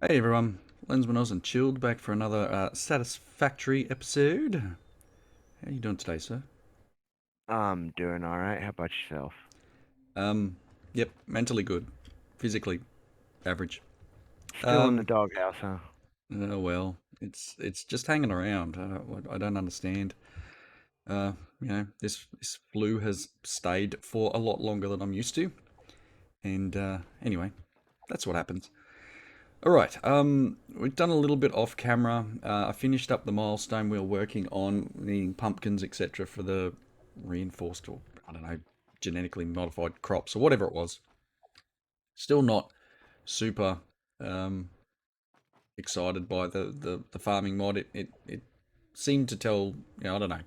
Hey everyone, Lensman Oz and Chilled back for another Satisfactory episode. How you doing today, sir? I'm doing all right. How about yourself? Um, yep, mentally good, physically average. Still in the Um, doghouse, huh? oh well, it's just hanging around. I don't understand. Uh, this flu has stayed for a lot longer than I'm used to, and anyway, that's what happens. All right. We've done a little bit off camera. I finished up the milestone we were working on, needing pumpkins, etc., for the reinforced or I don't know, genetically modified crops or whatever it was. Still not super um, excited by the farming mod. It seemed to tell, I don't know.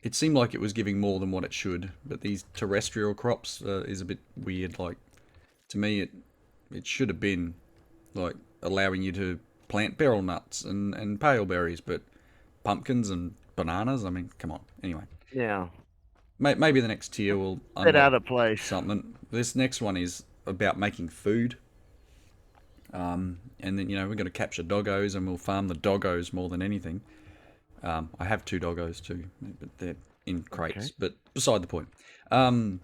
It seemed like it was giving more than what it should, but these terrestrial crops is a bit weird. Like to me, it should have been like allowing you to plant beryl nuts and pale berries, but pumpkins and bananas. I mean, come on. Anyway, Yeah. maybe the next tier will Bit unlock out of place. something. This next one is about making food. And then, we're going to capture doggos and we'll farm the doggos more than anything. I have two doggos too, but they're in Okay. crates, but beside the point. Um,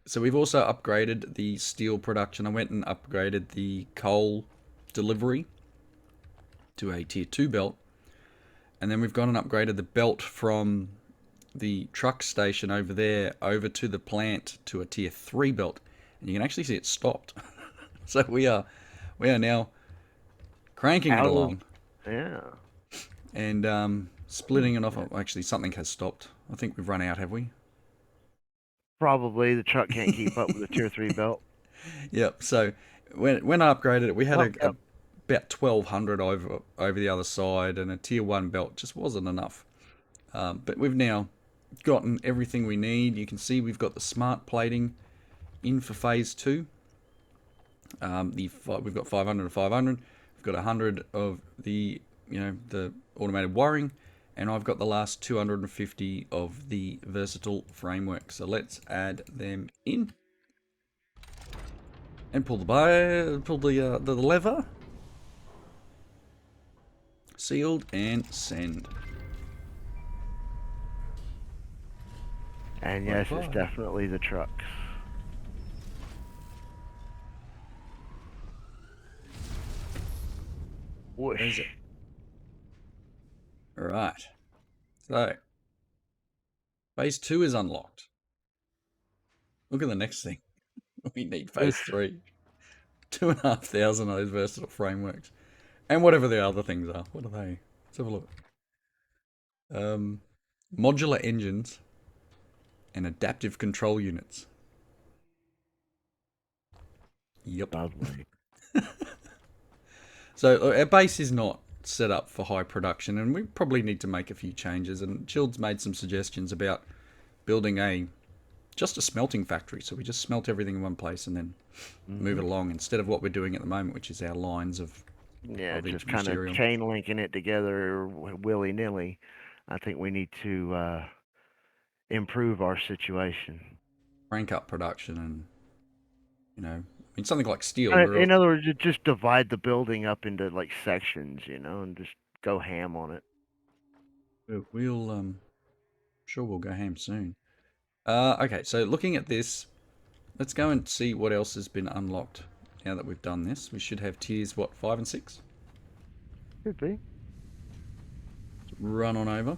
so we've also upgraded the steel production. I went and upgraded the coal delivery to a tier 2 belt. And then we've gone and upgraded the belt from the truck station over there over to the plant to a tier 3 belt. And you can actually see it stopped. So we are now cranking it Out of along yeah. and splitting it off. Oh, actually, something has stopped. I think we've run out, have we? Probably the truck can't keep up with the tier three belt. Yep. So when I upgraded it, we had Oh, yep. about 1200 over the other side, and a tier 1 belt just wasn't enough. But we've now gotten everything we need. You can see we've got the smart plating in for phase 2. We've got 500 and 500. We've got 100 of the automated wiring, and I've got the last 250 of the versatile framework. So let's add them in and pull the lever, sealed, and send. And Bye yes, it's bye. definitely the trucks. Goes it. Whoosh. All right. So phase 2 is unlocked. Look at the next thing. We need phase Oof. 3. 2,500 of those versatile frameworks. And whatever the other things are. What are they? Let's have a look. Um, Modular engines and adaptive control units. Yep. Lovely. So our base is not set up for high production, and we probably need to make a few changes. And Child's made some suggestions about building just a smelting factory. So we just smelt everything in one place and then move Hmm. it along instead of what we're doing at the moment, which is our lines Yeah, of just each kind of material. chain linking it together willy nilly. I think we need to improve our situation. Crank up production and I mean something like steel. In other words, just divide the building up into like sections, and just go ham on it. We'll sure we'll go ham soon. Okay, so looking at this, let's go and see what else has been unlocked now that we've done this. We should have tiers, what, 5 and 6? Could be. Run on over.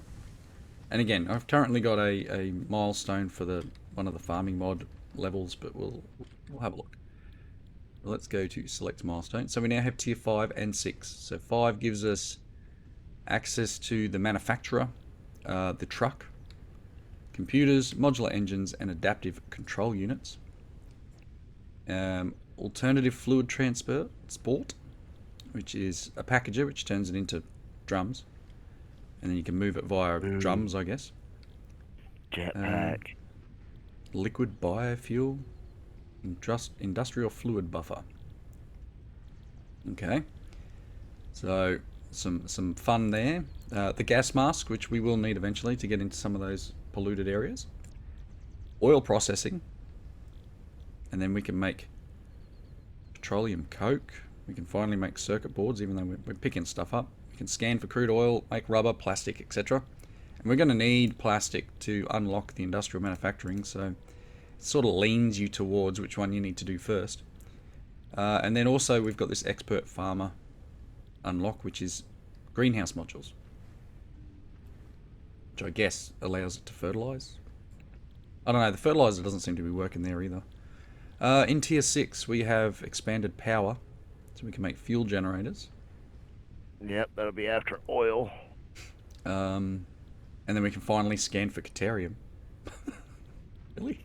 And again, I've currently got a milestone for the one of the farming mod levels, but we'll have a look. Well, let's go to select milestone. So we now have tier 5 and 6. So 5 gives us access to the manufacturer, the truck, computers, modular engines, and adaptive control units. Alternative fluid transport, which is a packager which turns it into drums, and then you can move it via Ooh, drums, I guess. Um, jetpack. Liquid biofuel, industrial fluid buffer. Okay, so some fun there. The gas mask, which we will need eventually to get into some of those polluted areas. Oil processing, and then we can make petroleum coke. We can finally make circuit boards, even though we're picking stuff up. We can scan for crude oil, make rubber, plastic, etc. And we're going to need plastic to unlock the industrial manufacturing, so it sort of leans you towards which one you need to do first. And then also we've got this expert farmer unlock, which is greenhouse modules, which I guess allows it to fertilize. I don't know, the fertilizer doesn't seem to be working there either. In tier 6 we have expanded power, so we can make fuel generators. Yep, that'll be after oil. And then we can finally scan for Caterium. Really?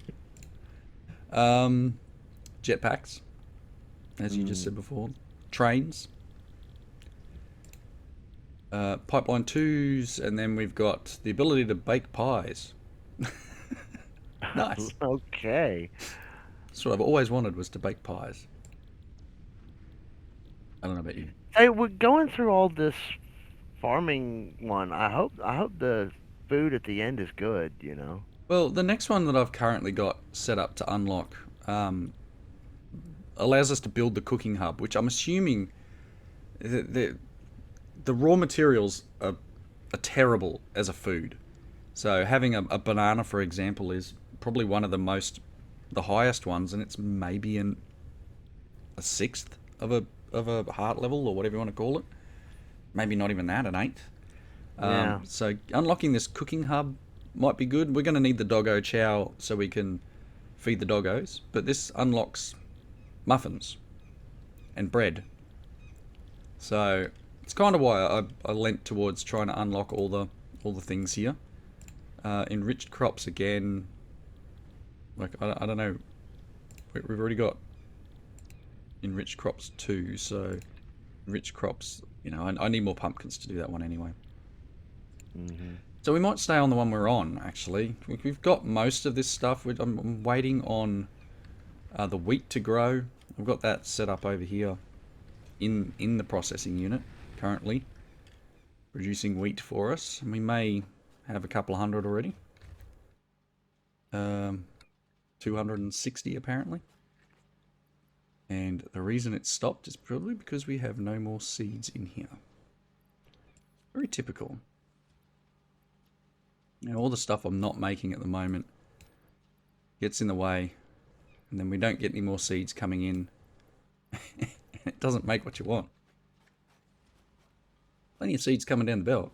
Jetpacks, as you just said before. Trains. Pipeline 2s, and then we've got the ability to bake pies. Nice. Okay. That's what I've always wanted, was to bake pies. I don't know about you. Hey, we're going through all this farming one. I hope the food at the end is good, you know. Well, the next one that I've currently got set up to unlock allows us to build the cooking hub, which I'm assuming the raw materials are terrible as a food. So having a banana, for example, is probably one of the highest ones, and it's maybe a sixth of a heart level, or whatever you want to call it. Maybe not even that, an eighth. Yeah. So unlocking this cooking hub might be good. We're going to need the doggo chow so we can feed the doggos, but this unlocks muffins and bread. So it's kind of why I leant towards trying to unlock all the things here. Enriched crops again. Like I don't know. We've already got enriched crops too, so enriched crops. You know, I need more pumpkins to do that one anyway. Mhm. So we might stay on the one we're on. Actually, we've got most of this stuff. I'm waiting on the wheat to grow. I've got that set up over here in the processing unit currently, producing wheat for us, and we may have a couple of hundred already. 260 apparently. And the reason it stopped is probably because we have no more seeds in here. Very typical. And all the stuff I'm not making at the moment gets in the way, and then we don't get any more seeds coming in. It doesn't make what you want. Plenty of seeds coming down the belt,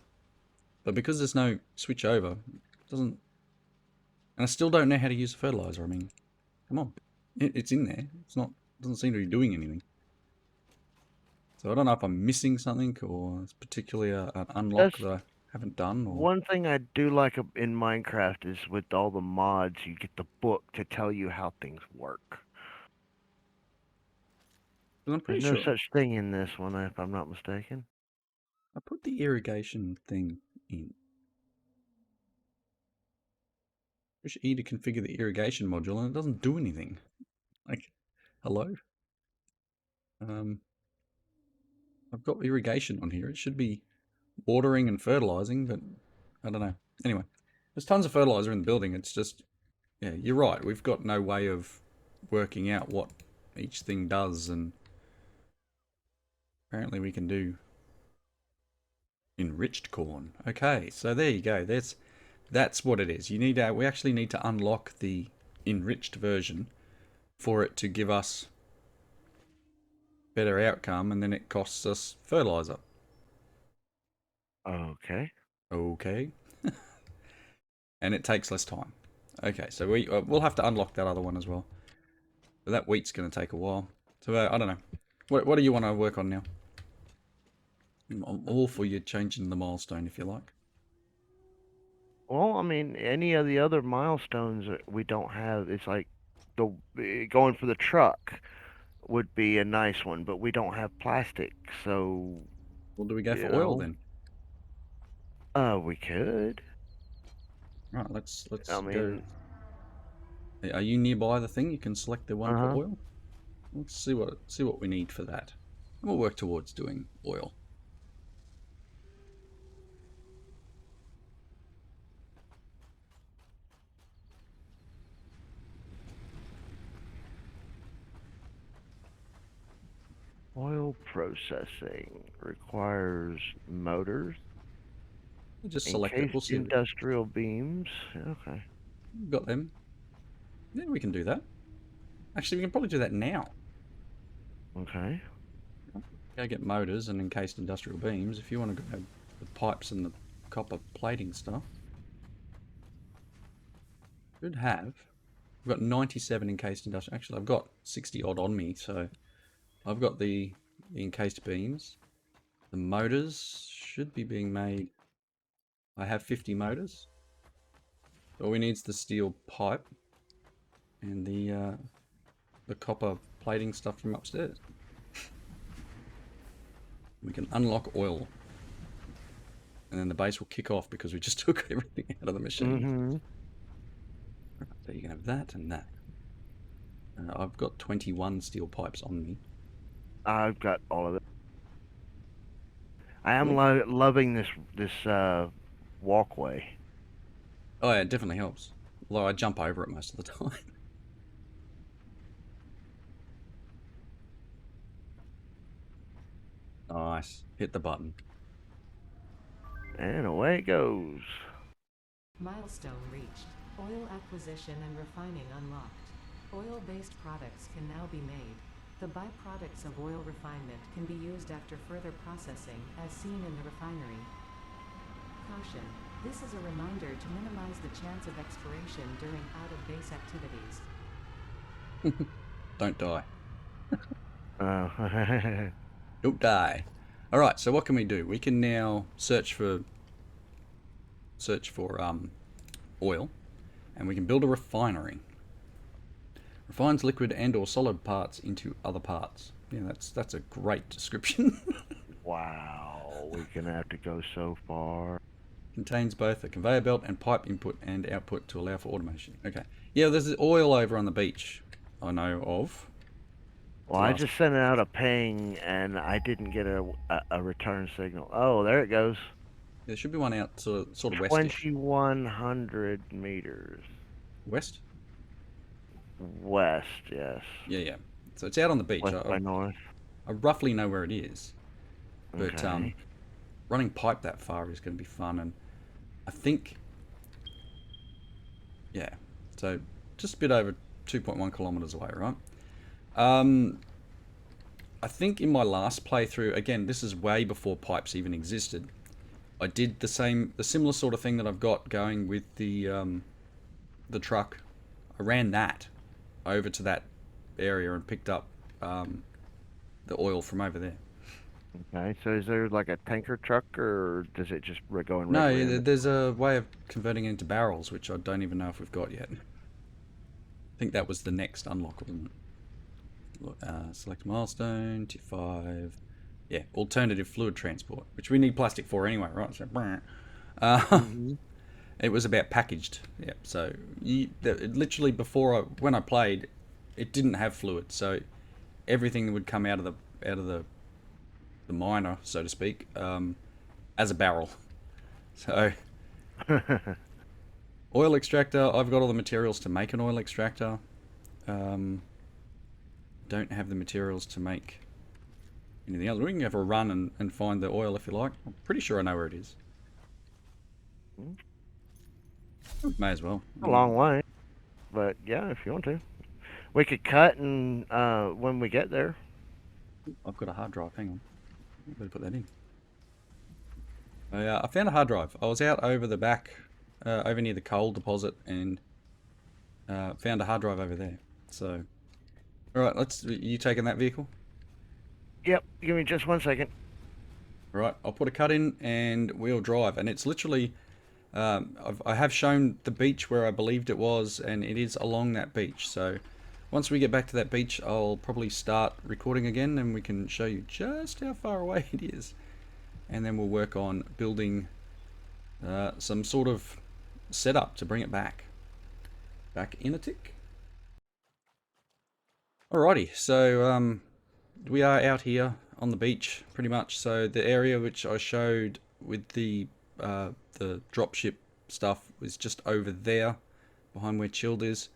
but because there's no switch over, it doesn't. And I still don't know how to use the fertilizer. I mean, come on, it's in there. It's not. Doesn't seem to be doing anything. So I don't know if I'm missing something, or it's particularly an unlock That's that I haven't done, or one thing I do like in Minecraft is with all the mods, you get the book to tell you how things work. 'cause I'm There's pretty no sure such thing in this one, if I'm not mistaken. I put the irrigation thing in. Push E to configure the irrigation module, and it doesn't do anything. Like, hello? Um, I've got irrigation on here. It should be watering and fertilizing, but I don't know. Anyway, there's tons of fertilizer in the building. It's just, yeah, you're right. We've got no way of working out what each thing does, and apparently we can do enriched corn. Okay, so there you go. That's what it is. We actually need to unlock the enriched version for it to give us better outcome, and then it costs us fertilizer. Okay. Okay. And it takes less time. Okay, so we'll have to unlock that other one as well. But that wheat's going to take a while. So I don't know. What do you want to work on now? I'm all for you changing the milestone if you like. Well, I mean, any of the other milestones we don't have, it's like going for the truck would be a nice one, but we don't have plastic, so Well, do we go you for oil know, then? we could. Right, I let's go. mean, Are you nearby the thing? You can select the one for uh-huh. oil. Let's see what we need for that. And we'll work towards doing oil. Oil processing requires motors, We'll just select it. We'll encased see. industrial beams. Okay. We've got them. Yeah, we can do that. Actually, we can probably do that now. Okay. Go get motors and encased industrial beams. If you want to grab the pipes and the copper plating stuff, should have. I've got 97 encased industrial. Actually, I've got 60 odd on me, so I've got the encased beams. The motors should be being made. I have 50 motors. All we need is the steel pipe and the copper plating stuff from upstairs. We can unlock oil. And then the base will kick off because we just took everything out of the machine. Mm-hmm. So you can have that and that. I've got 21 steel pipes on me. I've got all of it. I am Really? loving this walkway. Oh yeah, it definitely helps. Although I jump over it most of the time. Nice. Hit the button. And away it goes. Milestone reached. Oil acquisition and refining unlocked. Oil-based products can now be made. The byproducts of oil refinement can be used after further processing, as seen in the refinery. Caution. This is a reminder to minimize the chance of expiration during out-of-base activities. Don't die. Uh, Don't die. Alright, so what can we do? We can now search for oil, and we can build a refinery. Refines liquid and or solid parts into other parts. Yeah, that's a great description. wow, we're gonna have to go so far. Contains both a conveyor belt and pipe input and output to allow for automation. Okay. Yeah, there's oil over on the beach I know of. Well, I just sent out a ping and I didn't get a return signal. Oh, there it goes. There should be one out sort of westish. 2,100 meters West? west. Yes. Yeah. So it's out on the beach. West by north. I roughly know where it is. But Okay. running pipe that far is going to be fun. And I think, yeah. So just a bit over 2.1 kilometers away, right? I think in my last playthrough, again, this is way before pipes even existed. I did the similar sort of thing that I've got going with the truck. I ran that over to that area and picked up the oil from over there. Okay. So is there like a tanker truck or does it just go in No, regular? there's a way of converting it into barrels, which I don't even know if we've got yet. I think that was the next unlock, wasn't it? Select milestone, tier 5. Yeah, alternative fluid transport, which we need plastic for anyway, right? So, Mm-hmm. it was about packaged. Yeah, so literally when I played, it didn't have fluid, so everything would come out of the miner, so to speak, as a barrel. So oil extractor, I've got all the materials to make an oil extractor. Don't have the materials to make anything else. We can have a run and find the oil if you like. I'm pretty sure I know where it is. May as well. A long way, but yeah, if you want to, we could cut and when we get there. I've got a hard drive. Hang on. I better put that in. I found a hard drive. I was out over the back, over near the coal deposit, and found a hard drive over there. So, all right, you taking that vehicle? Yep. Give me just 1 second. All right, I'll put a cut in and we'll drive. And it's literally, I have shown the beach where I believed it was, and it is along that beach. So once we get back to that beach, I'll probably start recording again and we can show you just how far away it is. And then we'll work on building some sort of setup to bring it back in a tick. Alrighty, so we are out here on the beach pretty much. So the area which I showed with the dropship stuff was just over there behind where Chilled is.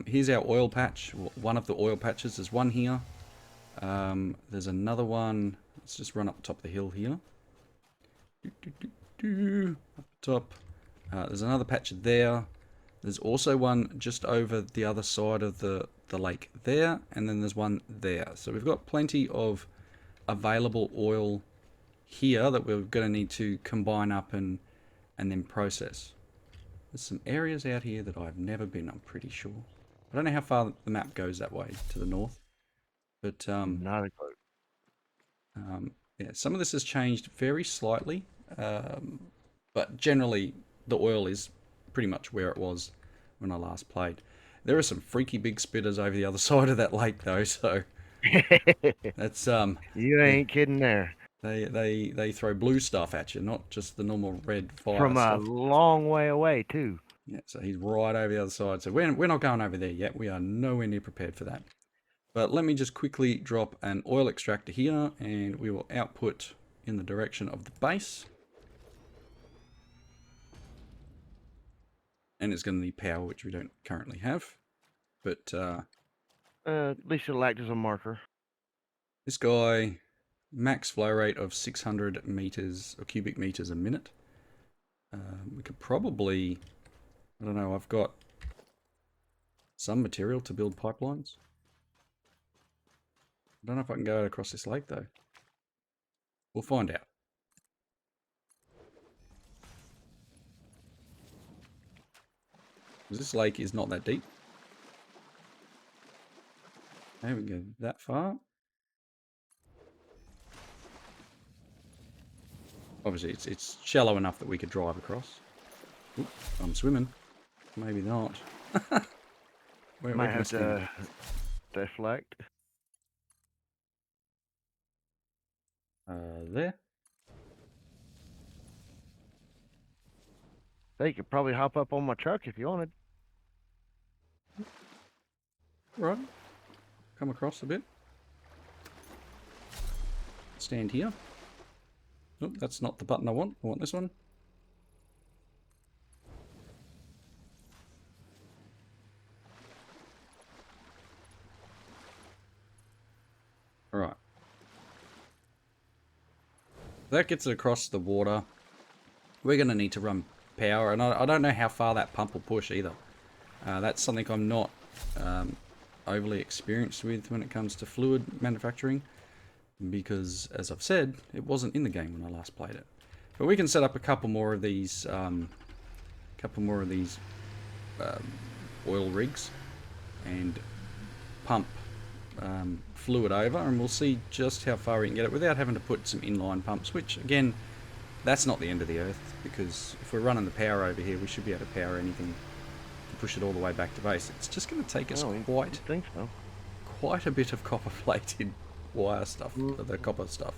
Here's our oil patch. One of the oil patches. There's one here, There's another one. Let's just run up top of the hill here. Up top. There's another patch there. There's also one just over the other side of the lake there, and then there's one there. So we've got plenty of available oil here that we're going to need to combine up and then process. There's some areas out here that I've never been, I'm pretty sure. I don't know how far the map goes that way to the north, but Not a clue. yeah, some of this has changed very slightly, but generally the oil is pretty much where it was when I last played. There are some freaky big spitters over the other side of that lake though, so that's You yeah, ain't kidding there. they throw blue stuff at you, not just the normal red fire From a stuff. long way away too. Yeah, so he's right over the other side. So we're not going over there yet. We are nowhere near prepared for that. But let me just quickly drop an oil extractor here, and we will output in the direction of the base. And it's going to need power, which we don't currently have. But At least it'll act as a marker. this guy, max flow rate of 600 meters or cubic meters a minute. We could probably, I don't know, I've got some material to build pipelines. I don't know if I can go across this lake though. We'll find out. This lake is not that deep. Okay, we can go that far. Obviously, it's shallow enough that we could drive across. Oop, I'm swimming. Maybe not. where Might can I have stand? to deflect. There. Hey, you could probably hop up on my truck if you wanted. Right. Come across a bit. Stand here. Oh, that's not the button I want. I want this one. Alright. That gets it across the water. We're going to need to run power, and I don't know how far that pump will push either. That's something I'm not overly experienced with when it comes to fluid manufacturing, because, as I've said, it wasn't in the game when I last played it. But we can set up a couple more of these, oil rigs and pump fluid over, and we'll see just how far we can get it without having to put some inline pumps, which again, that's not the end of the earth, because if we're running the power over here, we should be able to power anything to push it all the way back to base. It's just going to take us I think so. quite a bit of copper plated wire stuff, the copper stuff.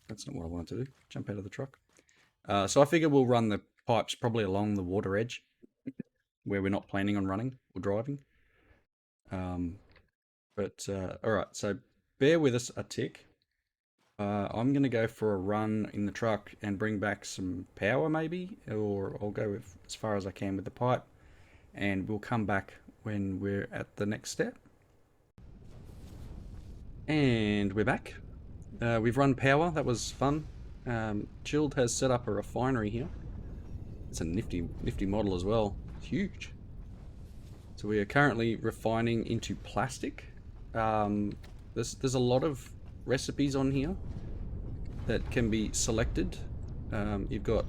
That's not what I wanted to do. Jump out of the truck. So I figure we'll run the pipes probably along the water edge, where we're not planning on running or driving. Alright, so bear with us a tick. I'm going to go for a run in the truck and bring back some power maybe, or I'll go as far as I can with the pipe, and we'll come back when we're at the next step. And we're back. We've run power, that was fun. Chilled has set up a refinery here. It's a nifty model as well. It's huge. So we are currently refining into plastic. There's a lot of recipes on here that can be selected. You've got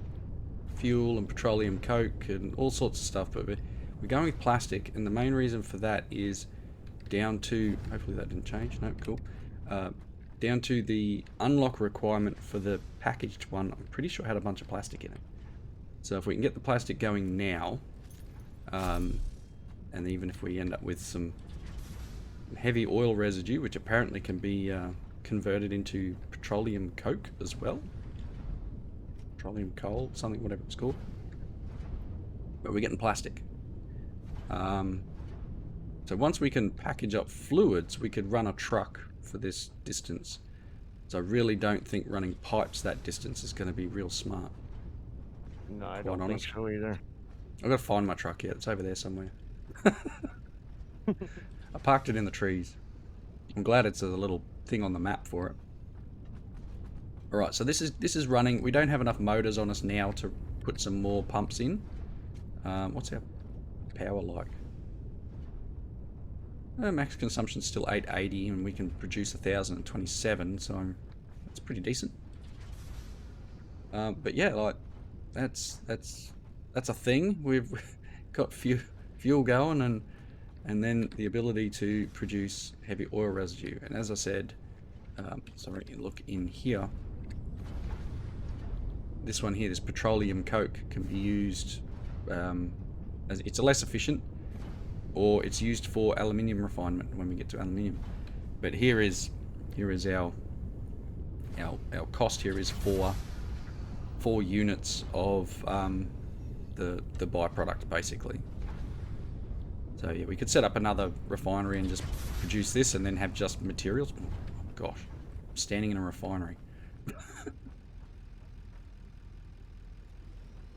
fuel and petroleum coke and all sorts of stuff, but we're going with plastic, and the main reason for that is down to, hopefully that didn't change, no, cool, down to the unlock requirement for the packaged one. I'm pretty sure it had a bunch of plastic in it. So if we can get the plastic going now, and even if we end up with some heavy oil residue, which apparently can be converted into petroleum coke as well, petroleum coal, something, whatever it's called, but we're getting plastic. So once we can package up fluids, we could run a truck for this distance. So I really don't think running pipes that distance is going to be real smart. No, I don't think so either. I've got to find my truck here. It's over there somewhere. I parked it in the trees. I'm glad it's a little thing on the map for it. Alright, so this is running. We don't have enough motors on us now to put some more pumps in. What's our power like? Max consumption's still 880 and we can produce 1027, so that's pretty decent. But yeah, like that's a thing. We've got fuel going and then the ability to produce heavy oil residue. And as I said, sorry, look in here. This one here, this petroleum coke, can be used as it's less efficient, or it's used for aluminium refinement when we get to aluminium. But here is our cost. Here is 4 units of the byproduct basically. So yeah, we could set up another refinery and just produce this and then have just materials. Oh, gosh, I'm standing in a refinery.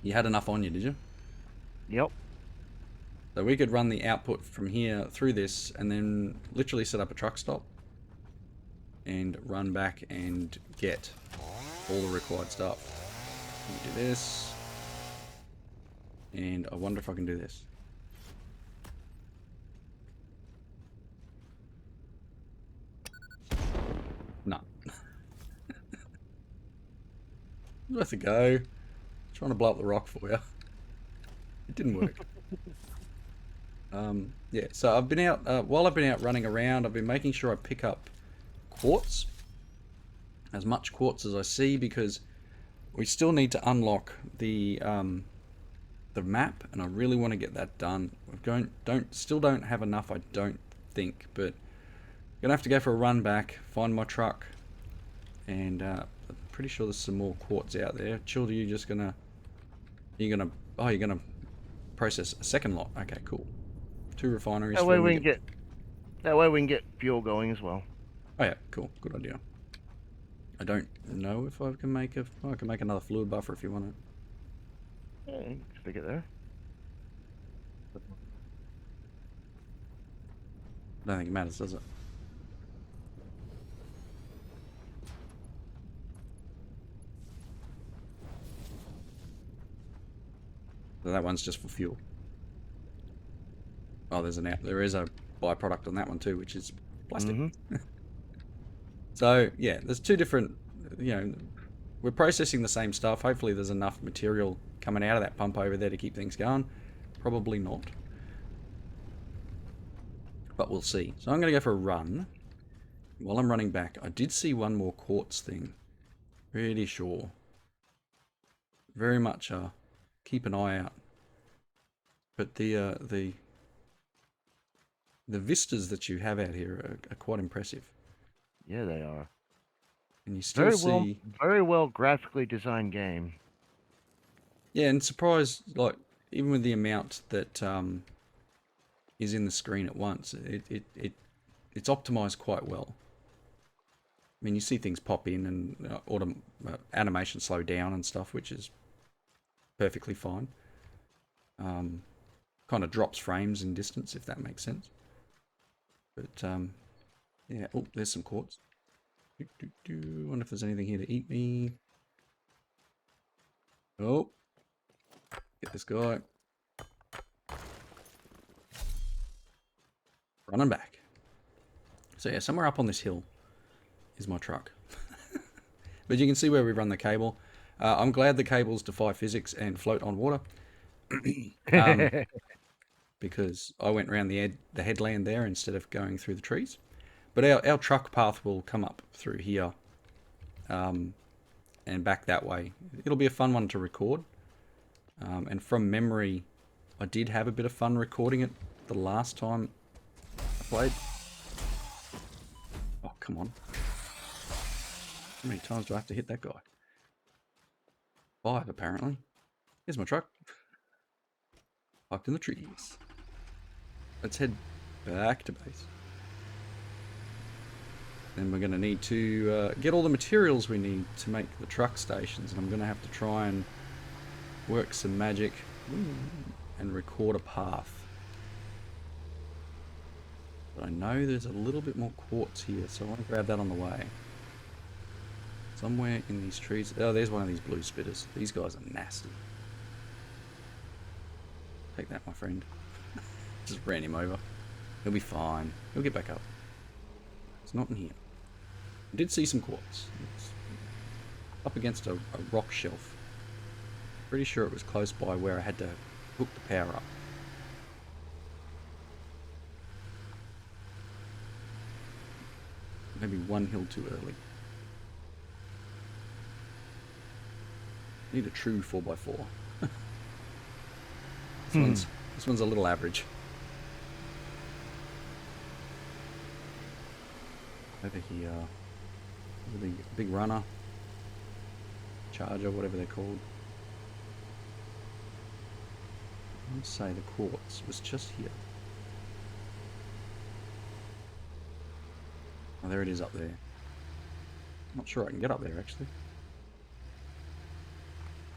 You had enough on you, did you? Yep. So we could run the output from here through this and then literally set up a truck stop and run back and get all the required stuff. Let me do this. And I wonder if I can do this. No. Worth a go. Trying to blow up the rock for you. It didn't work. Yeah, so I've been out, while I've been out running around, I've been making sure I pick up quartz. As much quartz as I see, because we still need to unlock the map, and I really want to get that done. Still don't have enough, I don't think, but I'm gonna have to go for a run back, find my truck, and I'm pretty sure there's some more quartz out there. Childer, you're gonna process a second lot. Okay, cool. 2 refineries. That way we can get fuel going as well. Oh yeah, cool. Good idea. I don't know if I can make I can make another fluid buffer if you want it. Yeah, stick it there. I don't think it matters, does it? So that one's just for fuel. Oh, there is a byproduct on that one too, which is plastic. So yeah, there's 2 different, we're processing the same stuff. Hopefully there's enough material coming out of that pump over there to keep things going. Probably not. But we'll see. So I'm going to go for a run. While I'm running back, I did see one more quartz thing. Pretty sure. Very much keep an eye out. But the vistas that you have out here are quite impressive. Yeah, they are. And you still Very well graphically designed game. Yeah, and surprised, like, even with the amount that is in the screen at once, it's optimized quite well. I mean, you see things pop in and animation slow down and stuff, which is perfectly fine. Kind of drops frames in distance, if that makes sense. But yeah. Oh, there's some quartz. Wonder if there's anything here to eat me. Oh, get this guy. Running back. So yeah, somewhere up on this hill is my truck. But you can see where we run the cable. I'm glad the cables defy physics and float on water. Because I went around the headland there instead of going through the trees. But our truck path will come up through here and back that way. It'll be a fun one to record. And from memory, I did have a bit of fun recording it the last time I played. Oh, come on. How many times do I have to hit that guy? 5, apparently. Here's my truck. Parked in the trees. Let's head back to base. Then we're going to need to get all the materials we need to make the truck stations. And I'm going to have to try and work some magic and record a path. But I know there's a little bit more quartz here, so I want to grab that on the way. Somewhere in these trees. Oh, there's one of these blue spitters. These guys are nasty. Take that, my friend. Just ran him over. He'll be fine. He'll get back up. It's not in here. I did see some quartz. It's up against a rock shelf. Pretty sure it was close by where I had to hook the power up. Maybe one hill too early. Need a true 4x4. This one's a little average. Over here, the big runner, charger, whatever they're called. Let's say the quartz was just here. Oh, there it is up there. Not sure I can get up there actually.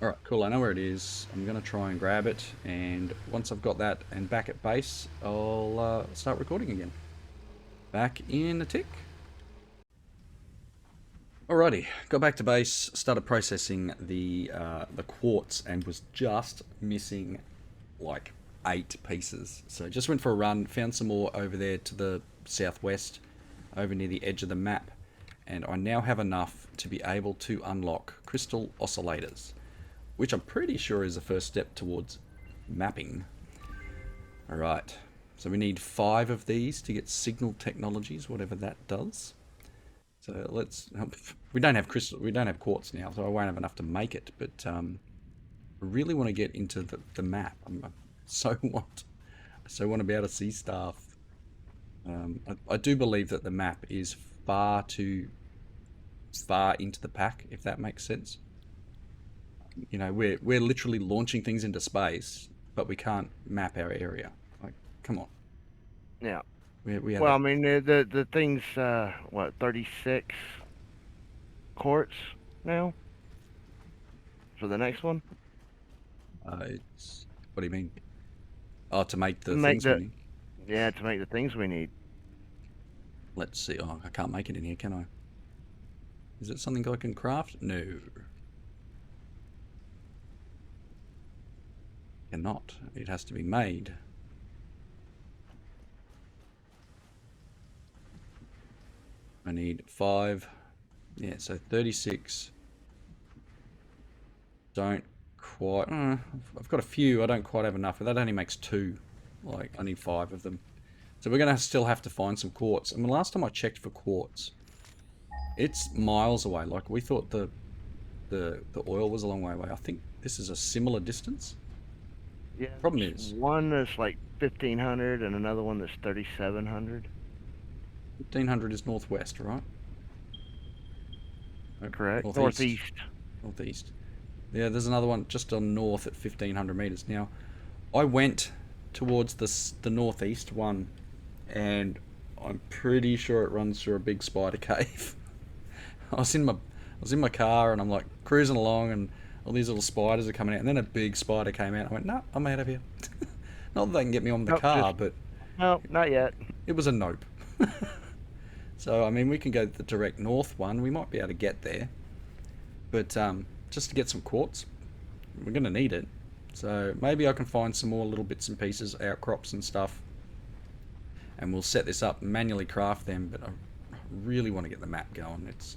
Alright, cool, I know where it is. I'm going to try and grab it, and once I've got that and back at base, I'll start recording again. Back in a tick. Alrighty, got back to base, started processing the quartz, and was just missing like 8 pieces. So just went for a run, found some more over there to the southwest, over near the edge of the map, and I now have enough to be able to unlock crystal oscillators, which I'm pretty sure is the first step towards mapping. Alright, so we need 5 of these to get signal technologies, whatever that does. So let's, we don't have quartz now, so I won't have enough to make it, but I really want to get into the map. I so want to be able to see stuff. I do believe that the map is far too far into the pack, if that makes sense. You know, we're literally launching things into space, but we can't map our area. Like, come on. Yeah. We have Well, I mean, the thing's, what, 36 quartz now? For the next one? It's, what do you mean? Oh, to make the To make things we need. Yeah, to make the things we need. Let's see. Oh, I can't make it in here, can I? Is it something I can craft? No. Cannot. It has to be made. I need 5. Yeah, so 36. Don't quite... I've got a few. I don't quite have enough. But that only makes 2. Like, I need 5 of them. So we're going to still have to find some quartz. I mean, last time I checked for quartz, it's miles away. Like, we thought the oil was a long way away. I think this is a similar distance. Yeah. Problem is, one that's like 1,500 and another one that's 3,700. 1,500 is northwest, right? Correct. Northeast. Northeast. Yeah, there's another one just on north at 1,500 meters. Now, I went towards the northeast one, and I'm pretty sure it runs through a big spider cave. I was in my car, and I'm like cruising along, and all these little spiders are coming out, and then a big spider came out. I went, no, I'm out of here. Not that they can get me on the car, but no, not yet. It was a nope. So I mean, we can go the direct north one. We might be able to get there, but just to get some quartz, we're going to need it. So maybe I can find some more little bits and pieces, outcrops and stuff, and we'll set this up, manually craft them. But I really want to get the map going. It's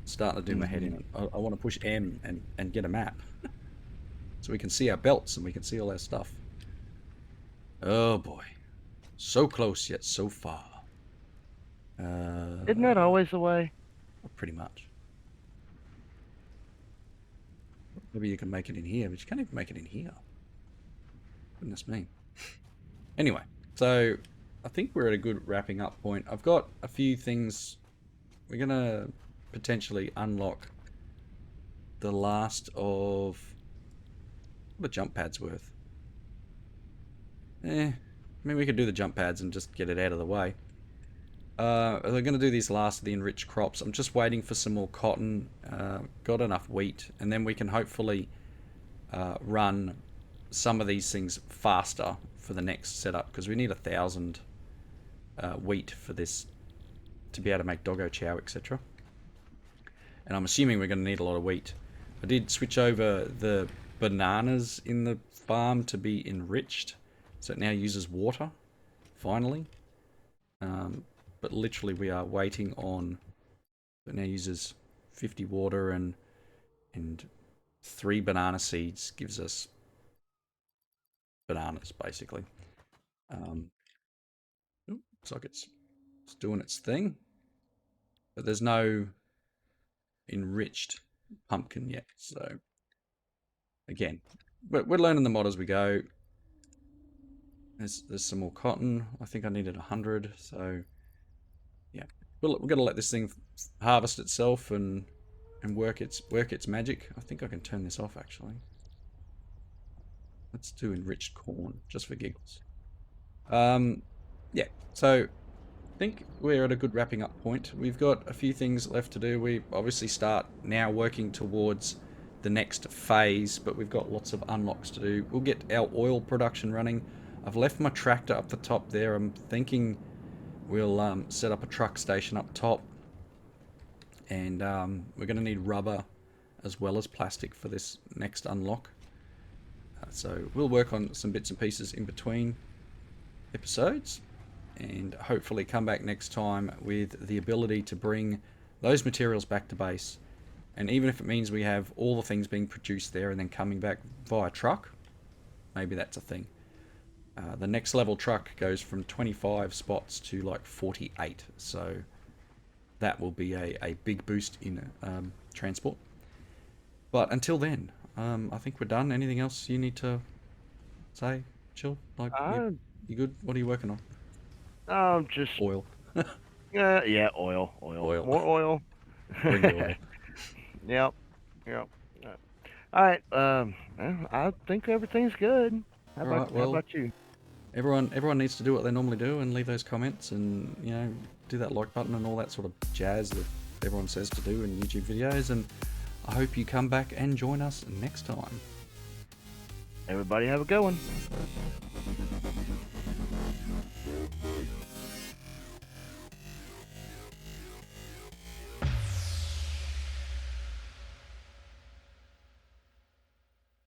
starting to do my head in. I want to push M and get a map so we can see our belts and we can see all our stuff. Oh boy, so close yet so far. Isn't that always the way? Pretty much. Maybe you can make it in here, but you can't even make it in here. Goodness me. Anyway, so I think we're at a good wrapping up point. I've got a few things. We're going to potentially unlock the last of... What are jump pads worth? I mean, we could do the jump pads and just get it out of the way. They're going to do these last of the enriched crops. I'm just waiting for some more cotton. Got enough wheat, and then we can hopefully run some of these things faster for the next setup, because we need 1,000 wheat for this to be able to make doggo chow, etc. And I'm assuming we're going to need a lot of wheat. I did switch over the bananas in the farm to be enriched, so it now uses water, finally. But literally we are waiting on, it now uses 50 water, and 3 banana seeds gives us bananas, basically. Looks like it's doing its thing, but there's no enriched pumpkin yet, so again, we're learning the mod as we go. There's some more cotton. I think I needed 100, so yeah, we're gonna let this thing harvest itself and work its magic. I think I can turn this off, actually. Let's do enriched corn just for giggles. Yeah, so I think we're at a good wrapping up point. We've got a few things left to do. We obviously start now working towards the next phase, but we've got lots of unlocks to do. We'll get our oil production running. I've left my tractor up the top there. I'm thinking we'll set up a truck station up top, and we're going to need rubber as well as plastic for this next unlock. So we'll work on some bits and pieces in between episodes, and hopefully come back next time with the ability to bring those materials back to base. And even if it means we have all the things being produced there and then coming back via truck, maybe that's a thing. The next level truck goes from 25 spots to like 48, so that will be a big boost in transport. But until then, I think we're done. Anything else you need to say, Chill? Like, you good? What are you working on? Just Oil. yeah, oil. More oil. Bring the oil. Yep. All right. I think everything's good. How Alright, well, about you? Everyone needs to do what they normally do and leave those comments and, you know, do that like button and all that sort of jazz that everyone says to do in YouTube videos. And I hope you come back and join us next time. Everybody have a good one.